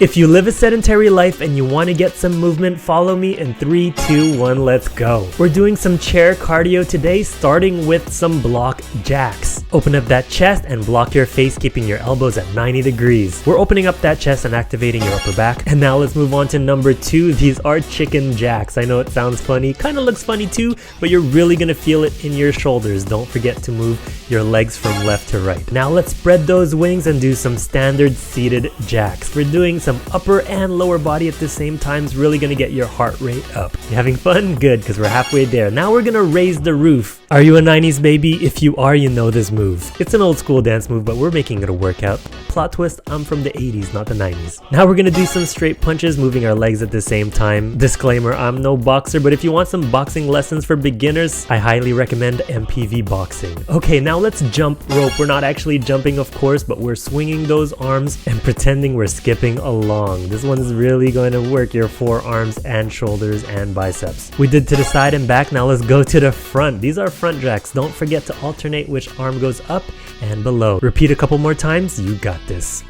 If you live a sedentary life and you want to get some movement, follow me in 3, 2, 1, let's go. We're doing some chair cardio today, starting with some block jacks. Open up that chest and block your face, keeping your elbows at 90 degrees. We're opening up that chest and activating your upper back. And now let's move on to number 2. These are chicken jacks. I know it sounds funny, kind of looks funny too, but you're really gonna feel it in your shoulders. Don't forget to move your legs from left to right. Now let's spread those wings and do some standard seated jacks. We're doing some upper and lower body at the same time. It's really gonna get your heart rate up. You having fun? Good, because we're halfway there. Now we're gonna raise the roof. Are you a 90s baby? If you are, you know this move. It's an old school dance move, but we're making it a workout. Plot twist, I'm from the 80s, not the 90s. Now we're gonna do some straight punches, moving our legs at the same time. Disclaimer, I'm no boxer, but if you want some boxing lessons for beginners, I highly recommend MPV boxing. Okay, now let's jump rope. We're not actually jumping, of course, but we're swinging those arms and pretending we're skipping along. This one's really going to work your forearms and shoulders and biceps. We did to the side and back, now let's go to the front. These are front jacks. Don't forget to alternate which arm goes up and below. Repeat a couple more times, you got this.